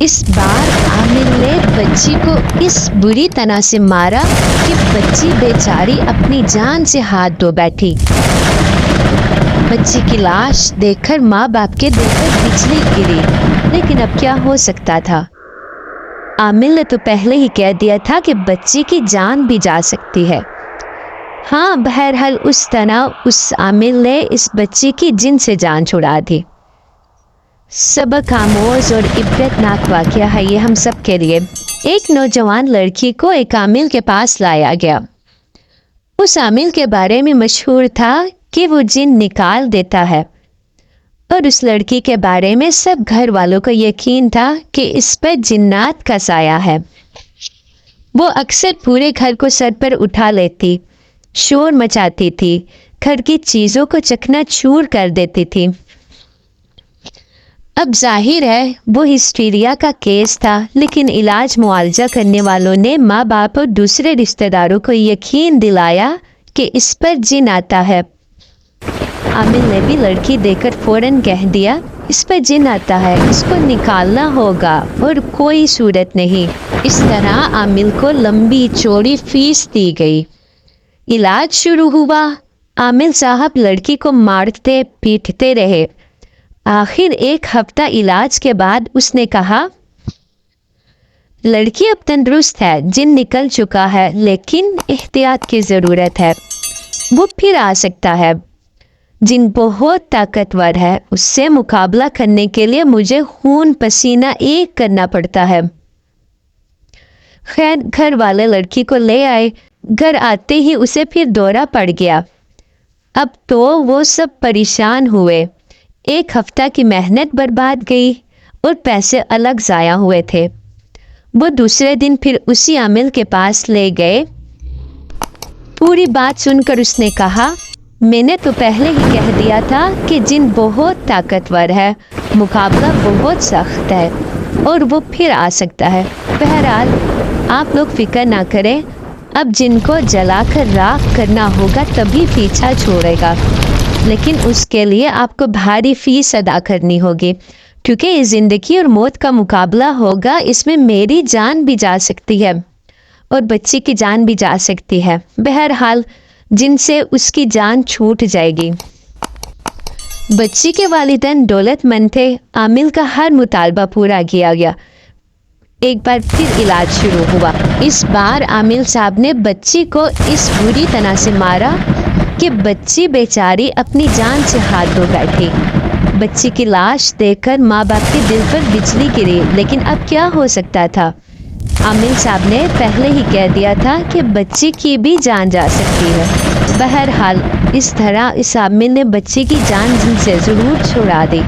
इस बार आमिर ने बच्ची को इस बुरी तरह से मारा कि बच्ची बेचारी अपनी जान से हाथ धो बैठी। बच्ची की लाश देखकर माँ बाप के दिल पर बिजली गिरी, लेकिन अब क्या हो सकता था। आमिर ने तो पहले ही कह दिया था कि बच्ची की जान भी जा सकती है। हाँ, बहरहाल उस तरह उस आमिर ने इस बच्ची की जिन से जान छुड़ा दी। सबक आमोज और इबरतनाक वाक़या है ये हम सब के लिए। एक नौजवान लड़की को एक आमिर के पास लाया गया। उस आमिर के बारे में मशहूर था कि वो जिन निकाल देता है, और उस लड़की के बारे में सब घर वालों को यकीन था कि इस पर जिन्नात का साया है। वो अक्सर पूरे घर को सर पर उठा लेती, शोर मचाती थी, घर की चीज़ों को चकनाचूर कर देती थी। अब जाहिर है वो हिस्टीरिया का केस था, लेकिन इलाज मुआवजा करने वालों ने माँ बाप और दूसरे रिश्तेदारों को यकीन दिलाया कि इस पर जिन आता है। आमिर ने भी लड़की देकर फौरन कह दिया, इस पर जिन आता है, इसको निकालना होगा और कोई सूरत नहीं। इस तरह आमिर को लंबी चौड़ी फीस दी गई। इलाज शुरू हुआ। आमिर साहब लड़की को मारते पीटते रहे। आखिर एक हफ्ता इलाज के बाद उसने कहा, लड़की अब तंदुरुस्त है, जिन निकल चुका है, लेकिन एहतियात की ज़रूरत है। वो फिर आ सकता है। जिन बहुत ताकतवर है, उससे मुकाबला करने के लिए मुझे खून पसीना एक करना पड़ता है। खैर, घर वाले लड़की को ले आए। घर आते ही उसे फिर दौरा पड़ गया। अब तो वो सब परेशान हुए। एक हफ्ता की मेहनत बर्बाद गई और पैसे अलग ज़ाया हुए थे। वो दूसरे दिन फिर उसी आमिर के पास ले गए। पूरी बात सुनकर उसने कहा, मैंने तो पहले ही कह दिया था कि जिन बहुत ताकतवर है, मुकाबला बहुत सख्त है और वो फिर आ सकता है। बहरहाल आप लोग फिक्र ना करें, अब जिनको जलाकर राख करना होगा तभी पीछा छोड़ेगा, लेकिन उसके लिए आपको भारी फीस अदा करनी होगी, क्योंकि ये ज़िंदगी और मौत का मुकाबला होगा। इसमें मेरी जान भी जा सकती है और बच्ची की जान भी जा सकती है। बहरहाल जिनसे उसकी जान छूट जाएगी। बच्ची के वालिदैन दौलतमंद थे। आमिर का हर मुतालबा पूरा किया गया। एक बार फिर इलाज शुरू हुआ। इस बार आमिर साहब ने बच्ची को इस बुरी तरह से मारा कि बच्ची बेचारी अपनी जान से हाथ धो बैठी। बच्ची की लाश देखकर माँ बाप के दिल पर बिजली गिरी, लेकिन अब क्या हो सकता था। आमिर साहब ने पहले ही कह दिया था कि बच्ची की भी जान जा सकती है। बहरहाल इस तरह इस आमिर ने बच्ची की जान से ज़रूर छुड़ा दी।